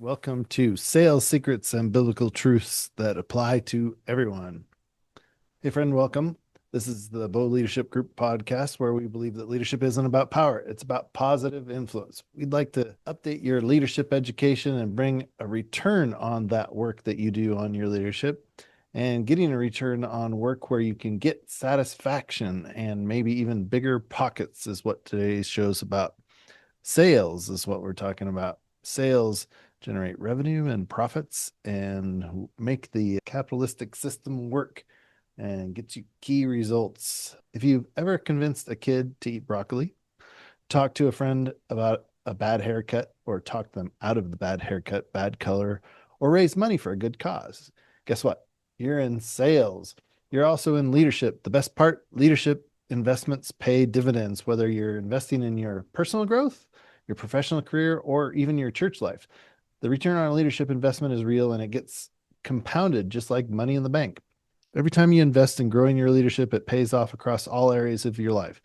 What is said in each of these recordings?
Welcome to Sales Secrets and Biblical Truths that apply to everyone. Hey, friend, welcome. This is the Bo Leadership Group podcast where we believe that leadership isn't about power, it's about positive influence. We'd like to update your leadership education and bring a return on that work that you do on your leadership, and getting a return on work where you can get satisfaction and maybe even bigger pockets is what today's show's about. Sales is what we're talking about. Sales generate revenue and profits and make the capitalistic system work and get you key results. If you've ever convinced a kid to eat broccoli, talk to a friend about a bad haircut, or talk them out of the bad haircut, bad color, or raise money for a good cause, guess what? You're in sales. You're also in leadership. The best part, leadership investments pay dividends, whether you're investing in your personal growth, your professional career, or even your church life. The return on a leadership investment is real, and it gets compounded just like money in the bank. Every time you invest in growing your leadership, it pays off across all areas of your life.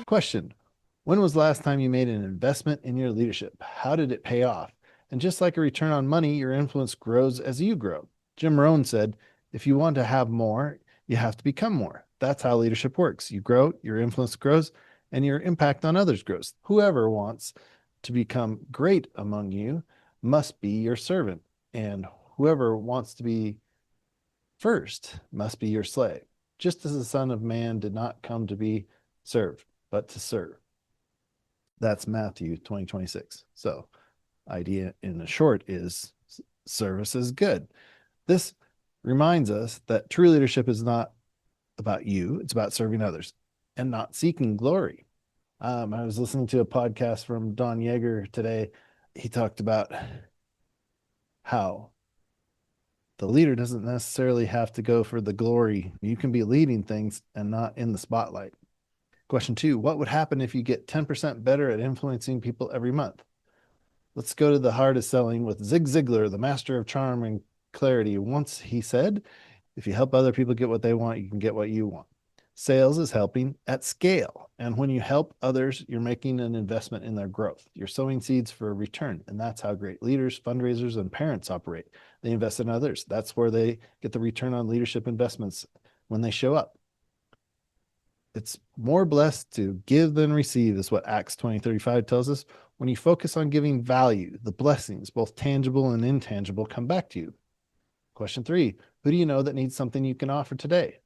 Question: when was the last time you made an investment in your leadership? How did it pay off? And just like a return on money, your influence grows as you grow. Jim Rohn said, if you want to have more, you have to become more. That's how leadership works. You grow, your influence grows, and your impact on others grows. Whoever wants to become great among you must be your servant, and whoever wants to be first must be your slave, just as the Son of Man did not come to be served, but to serve. That's Matthew 20:26. So, idea in the short is service is good. This reminds us that true leadership is not about you, it's about serving others and not seeking glory. I was listening to a podcast from Don Yeager today. He talked about how the leader doesn't necessarily have to go for the glory. You can be leading things and not in the spotlight. Question 2, what would happen if you get 10% better at influencing people every month? Let's go to the heart of selling with Zig Ziglar, the master of charm and clarity. Once he said, if you help other people get what they want, you can get what you want. Sales is helping at scale. And when you help others, you're making an investment in their growth. You're sowing seeds for a return. And that's how great leaders, fundraisers, and parents operate. They invest in others. That's where they get the return on leadership investments when they show up. It's more blessed to give than receive, is what Acts 20:35 tells us. When you focus on giving value, the blessings, both tangible and intangible, come back to you. Question 3, who do you know that needs something you can offer today?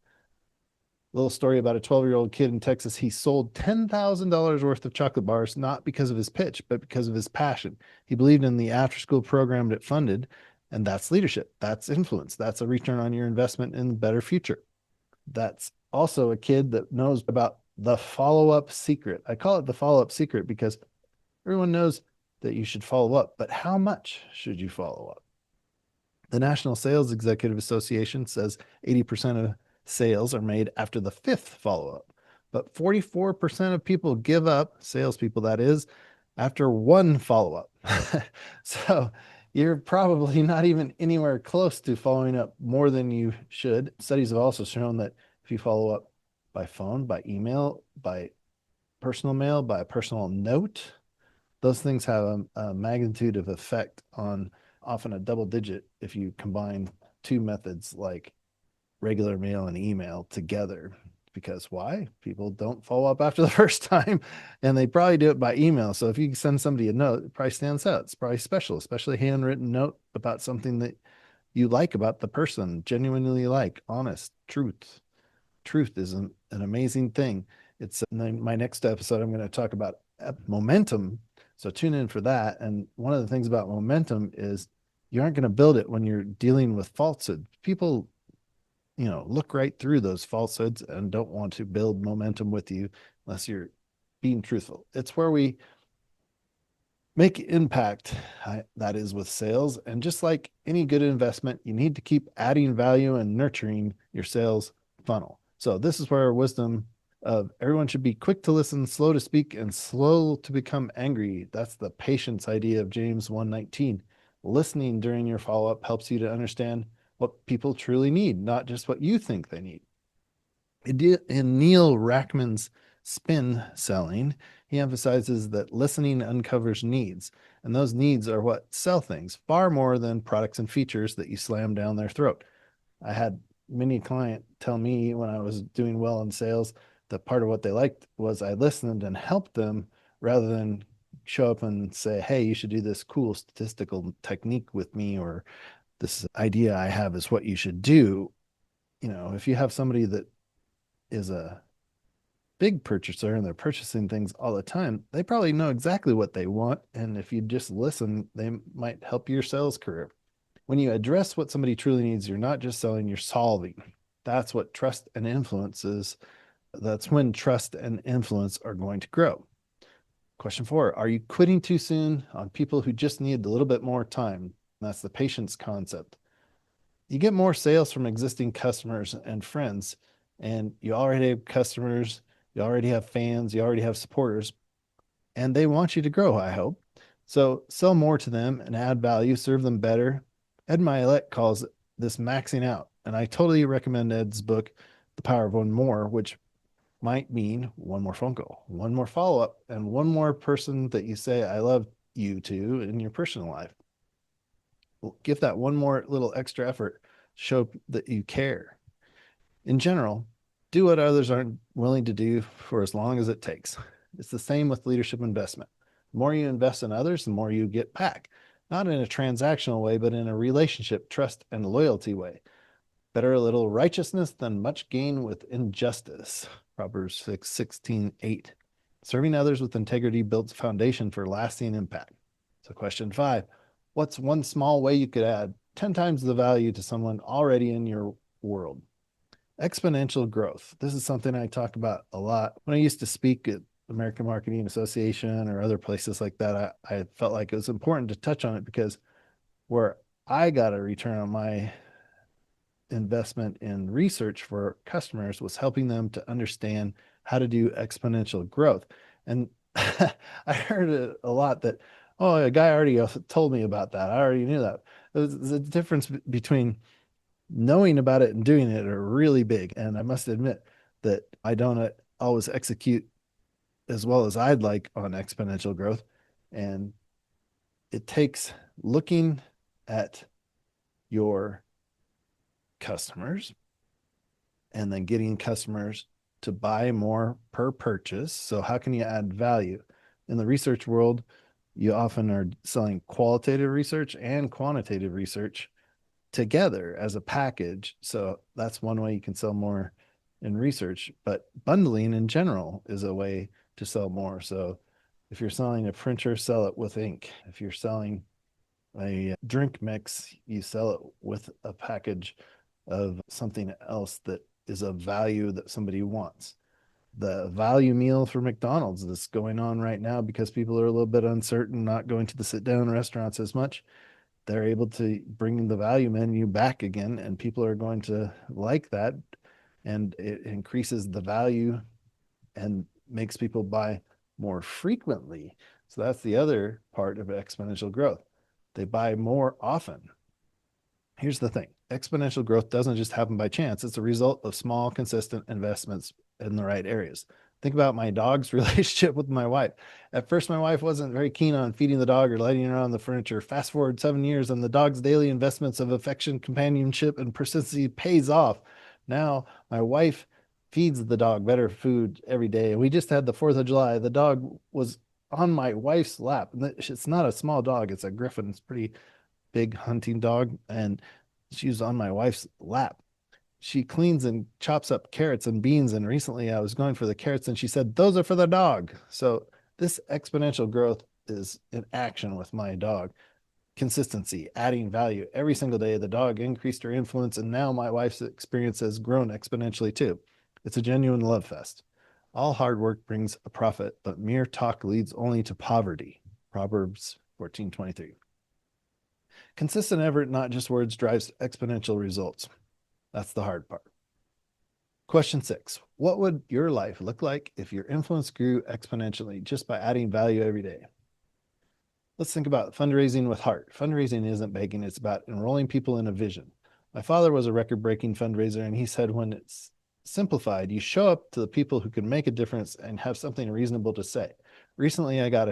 A little story about a 12-year-old kid in Texas. He sold $10,000 worth of chocolate bars, not because of his pitch, but because of his passion. He believed in the after-school program that it funded, and that's leadership. That's influence. That's a return on your investment in a better future. That's also a kid that knows about the follow-up secret. I call it the follow-up secret because everyone knows that you should follow up, but how much should you follow up? The National Sales Executive Association says 80% of sales are made after the 5th follow-up, but 44% of people give up, salespeople that is, after 1 follow-up. So you're probably not even anywhere close to following up more than you should. Studies have also shown that if you follow up by phone, by email, by personal mail, by a personal note, those things have a magnitude of effect on often a double digit if you combine 2 methods like regular mail and email together. Because why? People don't follow up after the first time, and they probably do it by email. So if you send somebody a note, it probably stands out. It's probably special, especially a handwritten note about something that you like about the person, genuinely like, honest, truth. Truth is an amazing thing. It's my next episode. I'm going to talk about momentum. So tune in for that. And one of the things about momentum is you aren't going to build it when you're dealing with falsehood. People, look right through those falsehoods and don't want to build momentum with you unless you're being truthful. It's where we make impact, that is with sales. And just like any good investment, you need to keep adding value and nurturing your sales funnel. So this is where wisdom of everyone should be quick to listen, slow to speak, and slow to become angry. That's the patience idea of James 1:19. Listening during your follow-up helps you to understand what people truly need, not just what you think they need. In Neil Rackman's Spin Selling, he emphasizes that listening uncovers needs, and those needs are what sell things far more than products and features that you slam down their throat. I had many client tell me when I was doing well in sales that part of what they liked was I listened and helped them rather than show up and say, hey, you should do this cool statistical technique with me, or this idea I have is what you should do. If you have somebody that is a big purchaser and they're purchasing things all the time, they probably know exactly what they want. And if you just listen, they might help your sales career. When you address what somebody truly needs, you're not just selling, you're solving. That's what trust and influence is. That's when trust and influence are going to grow. Question 4, are you quitting too soon on people who just need a little bit more time? That's the patience concept. You get more sales from existing customers and friends, and you already have customers, you already have fans, you already have supporters, and they want you to grow, I hope. So sell more to them and add value, serve them better. Ed Milet calls this maxing out, and I totally recommend Ed's book, The Power of One More, which might mean one more phone call, one more follow up, and one more person that you say, I love you to in your personal life. Give that one more little extra effort, show that you care. In general, do what others aren't willing to do for as long as it takes. It's the same with leadership investment. The more you invest in others, the more you get back, not in a transactional way, but in a relationship, trust, and loyalty way. Better a little righteousness than much gain with injustice. Proverbs 6:16-8. Serving others with integrity builds a foundation for lasting impact. So question 5, what's one small way you could add 10 times the value to someone already in your world? Exponential growth. This is something I talk about a lot. When I used to speak at American Marketing Association or other places like that, I felt like it was important to touch on it because where I got a return on my investment in research for customers was helping them to understand how to do exponential growth. And I heard it a lot that, oh, a guy already told me about that. I already knew that. The difference between knowing about it and doing it are really big. And I must admit that I don't always execute as well as I'd like on exponential growth. And it takes looking at your customers and then getting customers to buy more per purchase. So, how can you add value? In the research world, you often are selling qualitative research and quantitative research together as a package. So, that's one way you can sell more in research. But bundling in general is a way to sell more. So, if you're selling a printer, sell it with ink. If you're selling a drink mix, you sell it with a package of something else that is of value that somebody wants. The value meal for McDonald's that's going on right now because people are a little bit uncertain, not going to the sit down restaurants as much. They're able to bring the value menu back again, and people are going to like that. And it increases the value and makes people buy more frequently. So that's the other part of exponential growth. They buy more often. Here's the thing, exponential growth doesn't just happen by chance. It's a result of small, consistent investments in the right areas. Think about my dog's relationship with my wife. At first, my wife wasn't very keen on feeding the dog or letting her on the furniture. Fast forward 7 years, and the dog's daily investments of affection, companionship, and persistency pays off. Now, my wife feeds the dog better food every day. We just had the 4th of July. The dog was on my wife's lap. It's not a small dog, it's a Griffin. It's pretty big hunting dog, and she was on my wife's lap. She cleans and chops up carrots and beans, and recently I was going for the carrots and she said, those are for the dog. So this exponential growth is in action with my dog. Consistency, adding value every single day. The dog increased her influence, and now my wife's experience has grown exponentially too. It's a genuine love fest. All hard work brings a profit, but mere talk leads only to poverty. Proverbs 14:23. Consistent effort, not just words, drives exponential results. That's the hard part. Question 6, what would your life look like if your influence grew exponentially just by adding value every day? Let's think about fundraising with heart. Fundraising isn't begging, it's about enrolling people in a vision. My father was a record breaking fundraiser, and he said when it's simplified, you show up to the people who can make a difference and have something reasonable to say. Recently, I got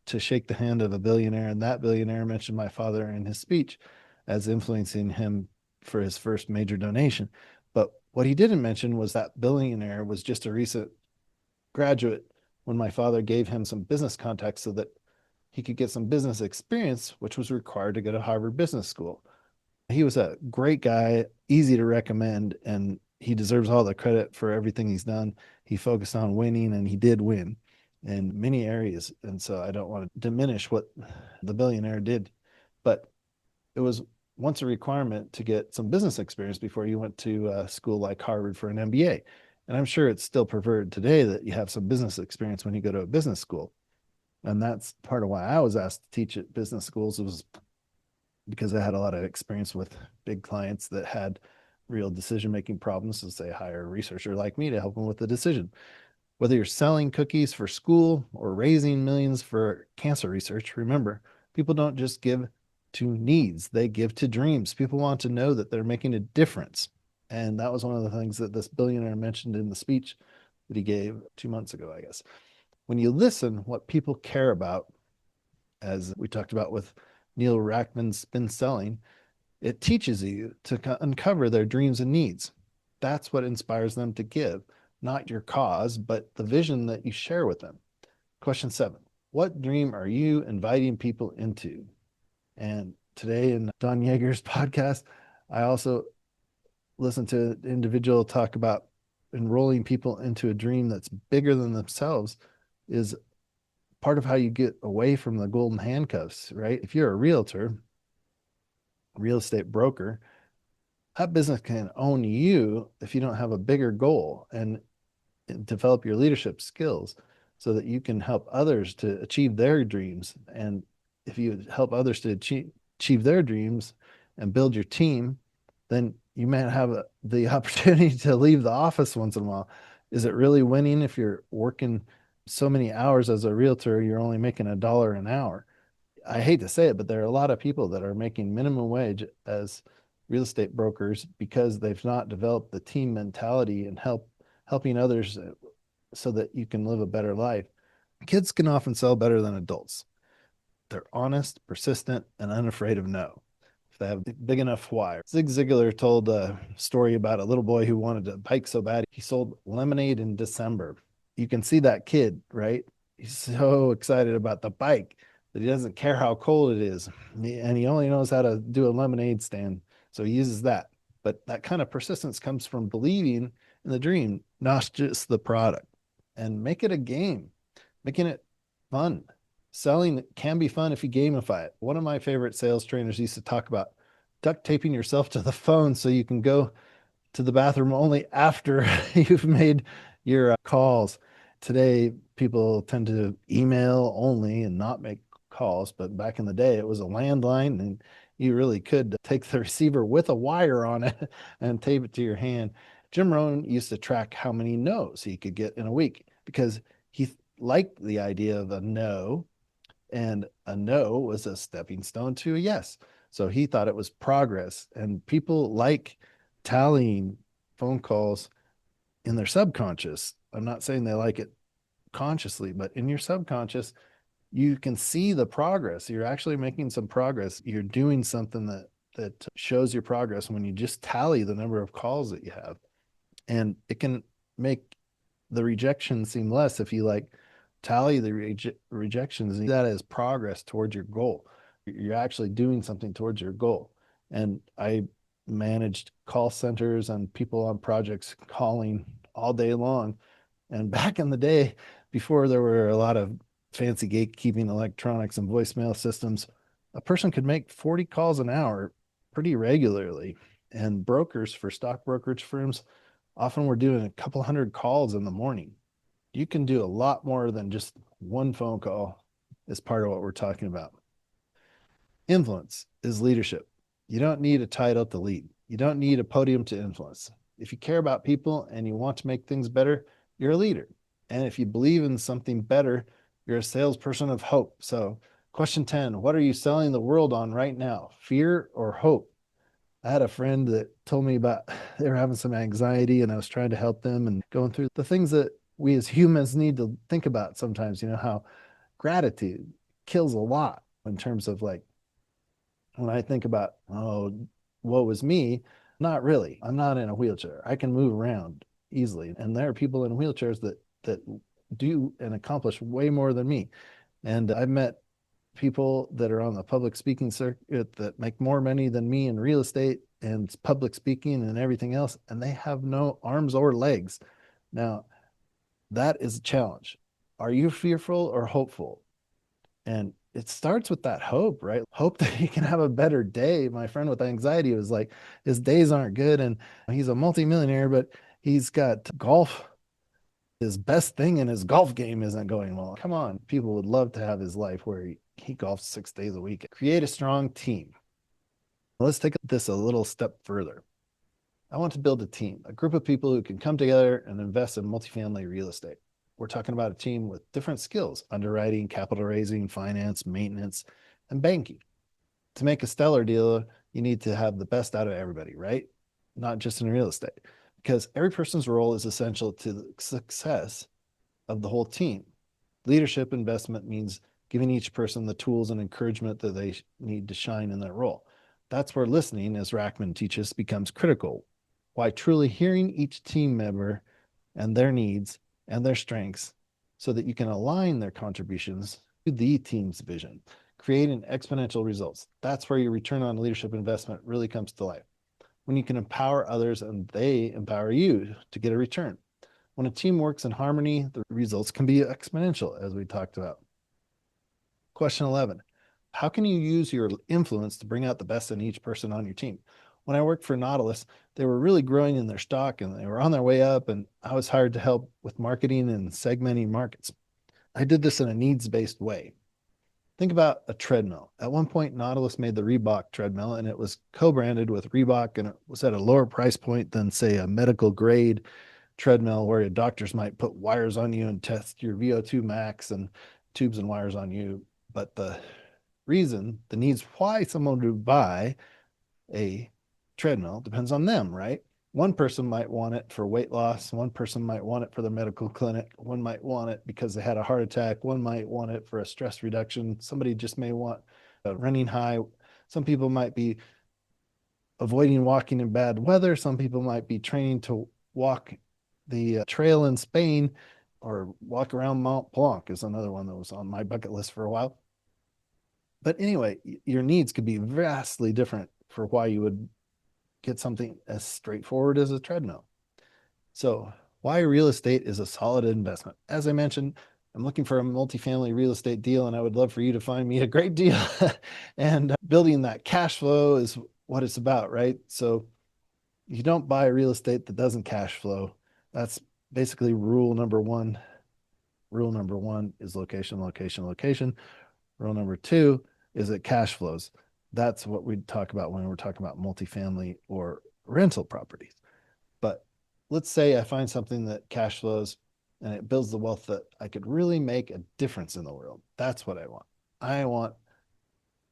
to shake the hand of a billionaire, and that billionaire mentioned my father in his speech as influencing him for his first major donation. But what he didn't mention was that billionaire was just a recent graduate when my father gave him some business contacts so that he could get some business experience, which was required to go to Harvard Business School. He was a great guy, easy to recommend, and he deserves all the credit for everything he's done. He focused on winning, and he did win in many areas. And so I don't want to diminish what the billionaire did, but it was once a requirement to get some business experience before you went to a school like Harvard for an MBA. And I'm sure it's still preferred today that you have some business experience when you go to a business school. And that's part of why I was asked to teach at business schools. It was because I had a lot of experience with big clients that had real decision making problems. So they hire a researcher like me to help them with the decision. Whether you're selling cookies for school or raising millions for cancer research, remember, people don't just give to needs, they give to dreams. People want to know that they're making a difference. And that was one of the things that this billionaire mentioned in the speech that he gave 2 months ago, I guess. When you listen, what people care about, as we talked about with Neil Rackman's spin selling, it teaches you to uncover their dreams and needs. That's what inspires them to give, not your cause, but the vision that you share with them. Question 7. What dream are you inviting people into? And today in Don Yeager's podcast, I also listened to an individual talk about enrolling people into a dream that's bigger than themselves is part of how you get away from the golden handcuffs, right? If you're a realtor, real estate broker, that business can own you if you don't have a bigger goal and develop your leadership skills so that you can help others to achieve their dreams. And if you help others to achieve their dreams and build your team, then you might have the opportunity to leave the office once in a while. Is it really winning if you're working so many hours as a realtor, you're only making $1 an hour? I hate to say it, but there are a lot of people that are making minimum wage as real estate brokers because they've not developed the team mentality and helping others so that you can live a better life. Kids can often sell better than adults. They're honest, persistent, and unafraid of no. If they have a big enough why. Zig Ziglar told a story about a little boy who wanted a bike so bad he sold lemonade in December. You can see that kid, right? He's so excited about the bike that he doesn't care how cold it is. And he only knows how to do a lemonade stand. So he uses that. But that kind of persistence comes from believing in the dream, not just the product. And make it a game, making it fun. Selling can be fun if you gamify it. One of my favorite sales trainers used to talk about duct taping yourself to the phone so you can go to the bathroom only after you've made your calls. Today, people tend to email only and not make calls, but back in the day, it was a landline and you really could take the receiver with a wire on it and tape it to your hand. Jim Rohn used to track how many no's he could get in a week because he liked the idea of a no, and a no was a stepping stone to a yes. So he thought it was progress, and people like tallying phone calls in their subconscious. I'm not saying they like it consciously, but in your subconscious, you can see the progress. You're actually making some progress. You're doing something that shows your progress when you just tally the number of calls that you have. And it can make the rejection seem less if you like tally the rejections and that as progress towards your goal. You're actually doing something towards your goal. And I managed call centers and people on projects calling all day long. And back in the day, before there were a lot of fancy gatekeeping electronics and voicemail systems, a person could make 40 calls an hour pretty regularly. And brokers for stock brokerage firms often were doing a couple hundred calls in the morning. You can do a lot more than just one phone call as part of what we're talking about. Influence is leadership. You don't need a title to lead. You don't need a podium to influence. If you care about people and you want to make things better, you're a leader. And if you believe in something better, you're a salesperson of hope. So, question 10, what are you selling the world on right now? Fear or hope? I had a friend that told me about they were having some anxiety and I was trying to help them and going through the things that we as humans need to think about sometimes, how gratitude kills a lot in terms of like when I think about, oh, what was me? Not really. I'm not in a wheelchair. I can move around easily. And there are people in wheelchairs that do and accomplish way more than me. And I've met people that are on the public speaking circuit that make more money than me in real estate and public speaking and everything else, and they have no arms or legs. Now, that is a challenge. Are you fearful or hopeful? And it starts with that hope, right? Hope that he can have a better day. My friend with anxiety was like, his days aren't good, and he's a multimillionaire, but he's got golf. His best thing in his golf game isn't going well. Come on, people would love to have his life where he golfs 6 days a week. Create a strong team. Let's take this a little step further. I want to build a team, a group of people who can come together and invest in multifamily real estate. We're talking about a team with different skills: underwriting, capital raising, finance, maintenance, and banking. To make a stellar deal, you need to have the best out of everybody, right? Not just in real estate, because every person's role is essential to the success of the whole team. Leadership investment means giving each person the tools and encouragement that they need to shine in their role. That's where listening, as Rackman teaches, becomes critical. Why truly hearing each team member and their needs and their strengths so that you can align their contributions to the team's vision, creating exponential results. That's where your return on leadership investment really comes to life. When you can empower others and they empower you to get a return. When a team works in harmony, the results can be exponential, as we talked about. Question 11. How can you use your influence to bring out the best in each person on your team? When I worked for Nautilus, they were really growing in their stock and they were on their way up, and I was hired to help with marketing and segmenting markets. I did this in a needs-based way. Think about a treadmill. At one point, Nautilus made the Reebok treadmill, and it was co-branded with Reebok, and it was at a lower price point than, say, a medical grade treadmill where your doctors might put wires on you and test your VO2 max and tubes and wires on you. But the needs why someone would buy a treadmill depends on them, right? One person might want it for weight loss. One person might want it for the medical clinic. One might want it because they had a heart attack. One might want it for a stress reduction. Somebody just may want a running high. Some people might be avoiding walking in bad weather. Some people might be training to walk the trail in Spain or walk around Mont Blanc is another one that was on my bucket list for a while. But anyway, your needs could be vastly different for why you would get something as straightforward as a treadmill. So, why real estate is a solid investment. As I mentioned, I'm looking for a multifamily real estate deal, and I would love for you to find me a great deal. And building that cash flow is what it's about, right? So, you don't buy real estate that doesn't cash flow. That's basically rule number one. Rule number one is location, location, location. Rule number two is it cash flows. That's what we talk about when we're talking about multifamily or rental properties. But let's say I find something that cash flows and it builds the wealth that I could really make a difference in the world. That's what I want. I want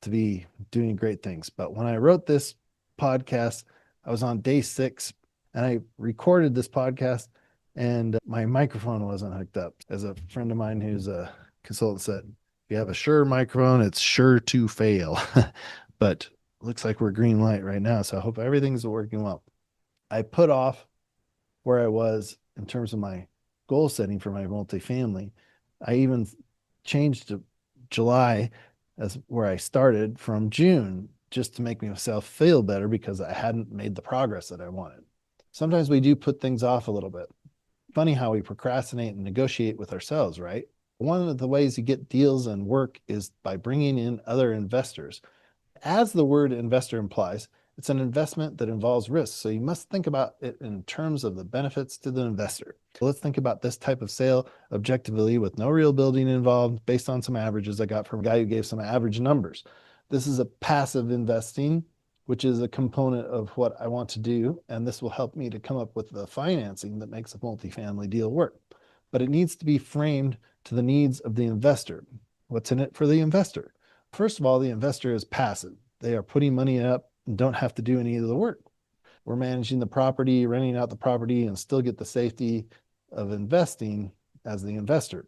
to be doing great things. But when I wrote this podcast, I was on day 6 and I recorded this podcast and my microphone wasn't hooked up. As a friend of mine who's a consultant said, if you have a Shure microphone, it's sure to fail. But looks like we're green light right now. So I hope everything's working well. I put off where I was in terms of my goal setting for my multifamily. I even changed to July as where I started from June just to make myself feel better because I hadn't made the progress that I wanted. Sometimes we do put things off a little bit. Funny how we procrastinate and negotiate with ourselves, right? One of the ways you get deals and work is by bringing in other investors. As the word investor implies, it's an investment that involves risk. So you must think about it in terms of the benefits to the investor. So let's think about this type of sale objectively with no real building involved based on some averages I got from a guy who gave some average numbers. This is a passive investing, which is a component of what I want to do. And this will help me to come up with the financing that makes a multifamily deal work. But it needs to be framed to the needs of the investor. What's in it for the investor? First of all, the investor is passive. They are putting money up and don't have to do any of the work. We're managing the property, renting out the property, and still get the safety of investing as the investor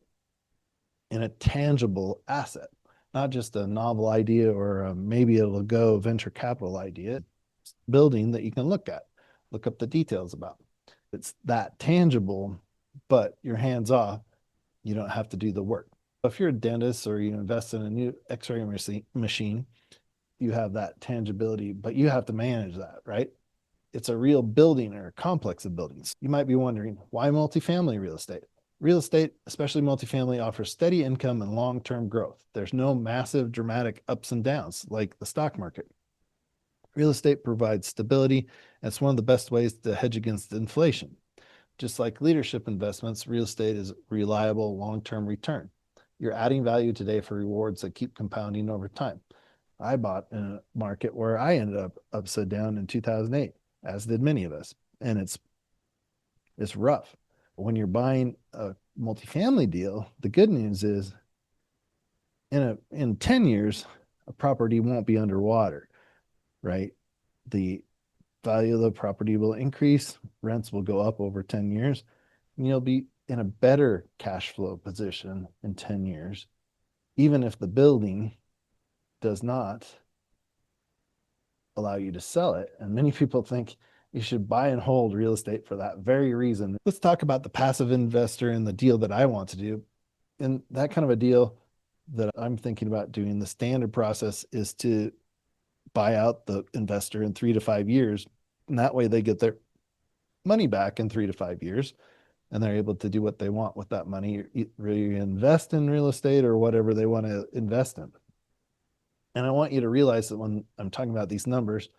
in a tangible asset, not just a novel idea or maybe it'll go venture capital idea. It's building that you can look up the details about. It's that tangible, but you're hands off. You don't have to do the work. If you're a dentist or you invest in a new x-ray machine, you have that tangibility, but you have to manage that, right? It's a real building or a complex of buildings. You might be wondering, why multifamily real estate? Real estate, especially multifamily, offers steady income and long-term growth. There's no massive, dramatic ups and downs like the stock market. Real estate provides stability, and it's one of the best ways to hedge against inflation. Just like leadership investments, real estate is reliable long-term return. You're adding value today for rewards that keep compounding over time. I bought in a market where I ended up upside down in 2008, as did many of us, and it's rough. When you're buying a multifamily deal, the good news is in 10 years, a property won't be underwater, right? The value of the property will increase, rents will go up over 10 years, and you'll be in a better cash flow position in 10 years, even if the building does not allow you to sell it. And many people think you should buy and hold real estate for that very reason. Let's talk about the passive investor and the deal that I want to do. And that kind of a deal that I'm thinking about doing, the standard process is to buy out the investor in 3 to 5 years. And that way they get their money back in 3 to 5 years and they're able to do what they want with that money, reinvest in real estate or whatever they want to invest in. And I want you to realize that when I'm talking about these numbers,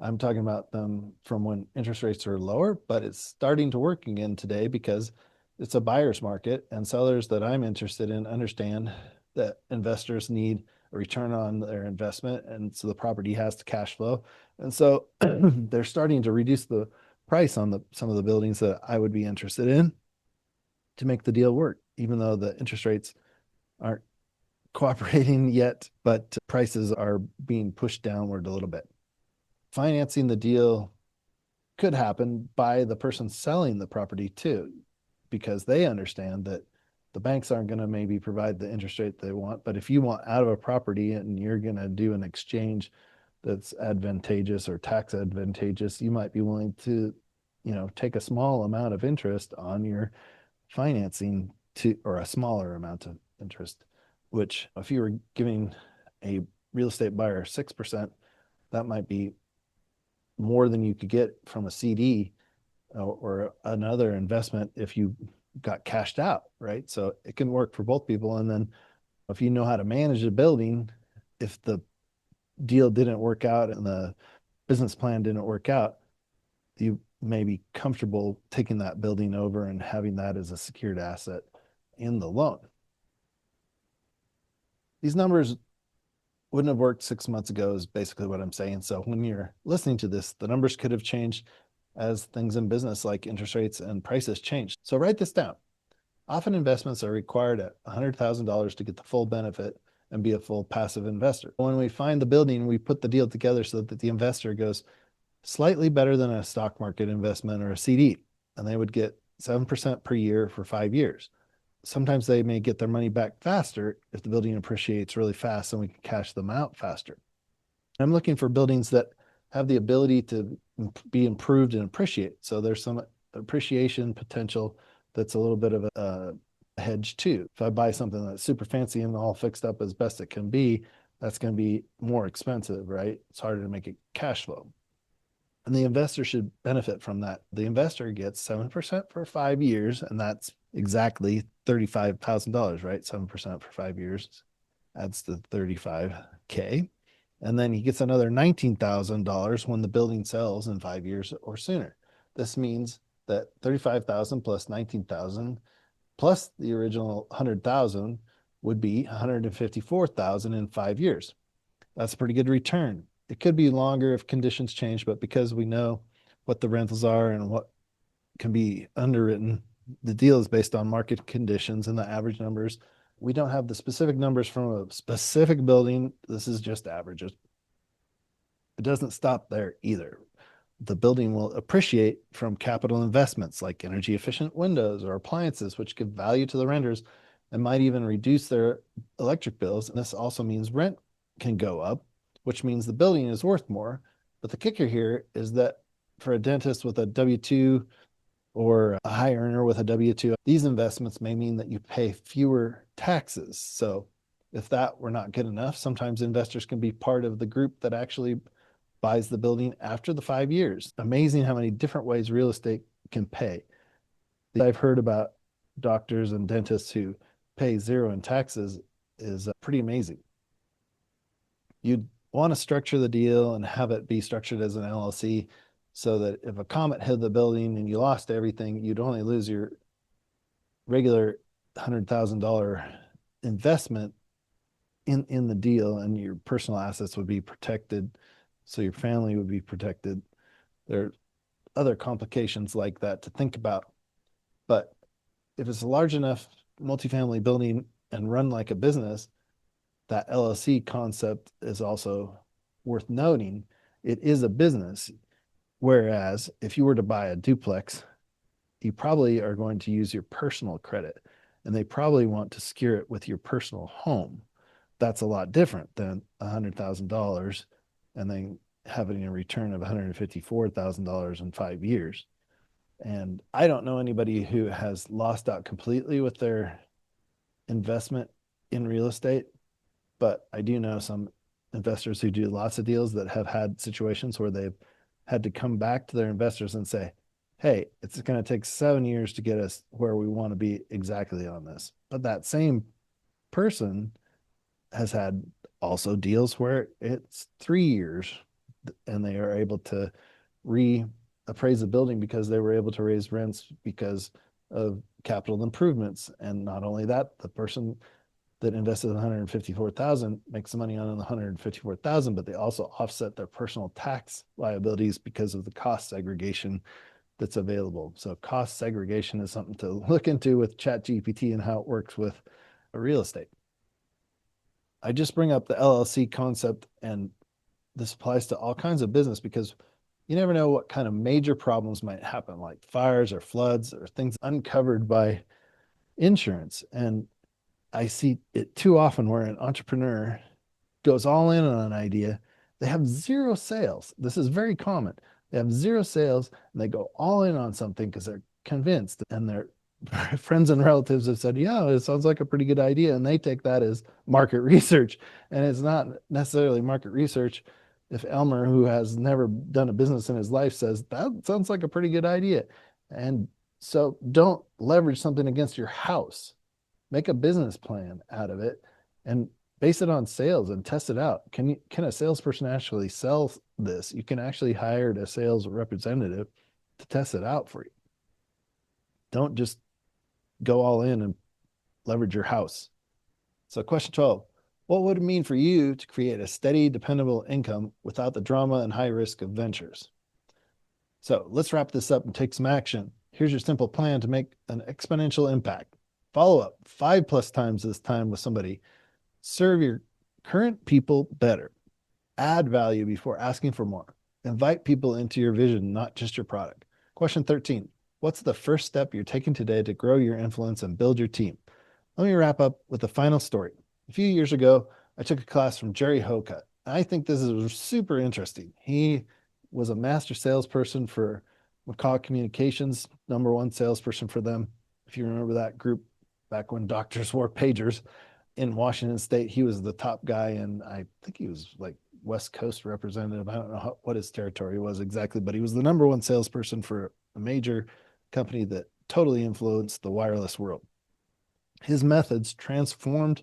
I'm talking about them from when interest rates are lower, but it's starting to work again today because it's a buyer's market and sellers that I'm interested in understand that investors need a return on their investment. And so the property has to cash flow. And so they're starting to reduce the price on some of the buildings that I would be interested in to make the deal work, even though the interest rates aren't cooperating yet, but prices are being pushed downward a little bit. Financing the deal could happen by the person selling the property too, because they understand that the banks aren't going to maybe provide the interest rate they want. But if you want out of a property and you're going to do an exchange that's advantageous or tax advantageous, you might be willing to, take a small amount of interest on your financing or a smaller amount of interest, which if you were giving a real estate buyer 6%, that might be more than you could get from a CD or another investment if you got cashed out, right? So it can work for both people. And then if you know how to manage a building, if the deal didn't work out and the business plan didn't work out, you may be comfortable taking that building over and having that as a secured asset in the loan. These numbers wouldn't have worked 6 months ago is basically what I'm saying. So when you're listening to this, the numbers could have changed as things in business like interest rates and prices change. So write this down. Often investments are required at $100,000 to get the full benefit and be a full passive investor. When we find the building, we put the deal together so that the investor goes slightly better than a stock market investment or a CD, and they would get 7% per year for 5 years. Sometimes they may get their money back faster if the building appreciates really fast and we can cash them out faster. I'm looking for buildings that have the ability to be improved and appreciate. So there's some appreciation potential that's a little bit of a hedge too. If I buy something that's super fancy and all fixed up as best it can be, that's going to be more expensive, right? It's harder to make it cash flow. And the investor should benefit from that. The investor gets 7% for 5 years, and that's exactly $35,000, right? 7% for 5 years adds to 35K. And then he gets another $19,000 when the building sells in 5 years or sooner. This means that 35,000 plus 19,000 plus the original 100,000 would be 154,000 in 5 years. That's a pretty good return. It could be longer if conditions change, but because we know what the rentals are and what can be underwritten, the deal is based on market conditions and the average numbers. We don't have the specific numbers from a specific building. This is just averages. It doesn't stop there either. The building will appreciate from capital investments like energy efficient windows or appliances, which give value to the renters and might even reduce their electric bills. And this also means rent can go up, which means the building is worth more. But the kicker here is that for a dentist with a W-2 or a high earner with a W-2, these investments may mean that you pay fewer taxes. So if that were not good enough, sometimes investors can be part of the group that actually buys the building after the 5 years. Amazing how many different ways real estate can pay. I've heard about doctors and dentists who pay zero in taxes is pretty amazing. You'd want to structure the deal and have it be structured as an LLC so that if a comet hit the building and you lost everything, you'd only lose your regular $100,000 investment in the deal, and your personal assets would be protected, so your family would be protected. There are other complications like that to think about. But if it's a large enough multifamily building and run like a business, that LLC concept is also worth noting. It is a business. Whereas if you were to buy a duplex, you probably are going to use your personal credit, and they probably want to secure it with your personal home. That's a lot different than $100,000 and then having a return of $154,000 in 5 years. And I don't know anybody who has lost out completely with their investment in real estate, but I do know some investors who do lots of deals that have had situations where they've had to come back to their investors and say, hey, it's going to take 7 years to get us where we want to be exactly on this. But that same person has had also deals where it's 3 years and they are able to reappraise the building because they were able to raise rents because of capital improvements. And not only that, the person that invested 154,000 makes the money on the 154,000, but they also offset their personal tax liabilities because of the cost segregation that's available. So cost segregation is something to look into with ChatGPT and how it works with real estate. I just bring up the LLC concept, and this applies to all kinds of business because you never know what kind of major problems might happen, like fires or floods or things uncovered by insurance. And I see it too often where an entrepreneur goes all in on an idea. They have zero sales. This is very common. They have zero sales and they go all in on something because they're convinced, and their friends and relatives have said, yeah, it sounds like a pretty good idea. And they take that as market research. And it's not necessarily market research if Elmer, who has never done a business in his life, says that sounds like a pretty good idea. And so don't leverage something against your house. Make a business plan out of it and base it on sales and test it out. Can a salesperson actually sell this? You can actually hire a sales representative to test it out for you. Don't just go all in and leverage your house. So question 12, what would it mean for you to create a steady, dependable income without the drama and high risk of ventures? So let's wrap this up and take some action. Here's your simple plan to make an exponential impact. Follow up 5+ times this time with somebody. Serve your current people better. Add value before asking for more. Invite people into your vision, not just your product. Question 13, what's the first step you're taking today to grow your influence and build your team? Let me wrap up with a final story. A few years ago, I took a class from Jerry Hocutt. I think this is super interesting. He was a master salesperson for McCaw Communications, #1 salesperson for them. If you remember that group back when doctors wore pagers in Washington State, he was the top guy, and I think he was like West Coast representative. I don't know what his territory was exactly, but he was the #1 salesperson for a major company that totally influenced the wireless world. His methods transformed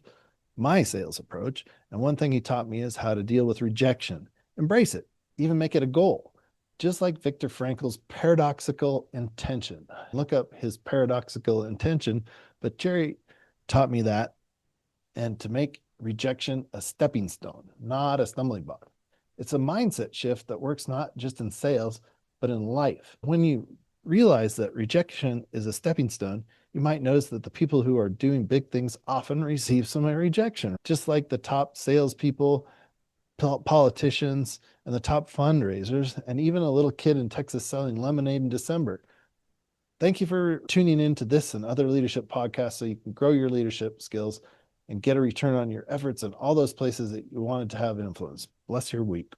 my sales approach. And one thing he taught me is how to deal with rejection, embrace it, even make it a goal. Just like Viktor Frankl's paradoxical intention. Look up his paradoxical intention, but Jerry taught me that, and to make rejection a stepping stone, not a stumbling block. It's a mindset shift that works not just in sales, but in life. When you realize that rejection is a stepping stone, you might notice that the people who are doing big things often receive some rejection, just like the top salespeople, politicians, and the top fundraisers, and even a little kid in Texas selling lemonade in December. Thank you for tuning in to this and other leadership podcasts so you can grow your leadership skills and get a return on your efforts in all those places that you wanted to have influence. Bless your week.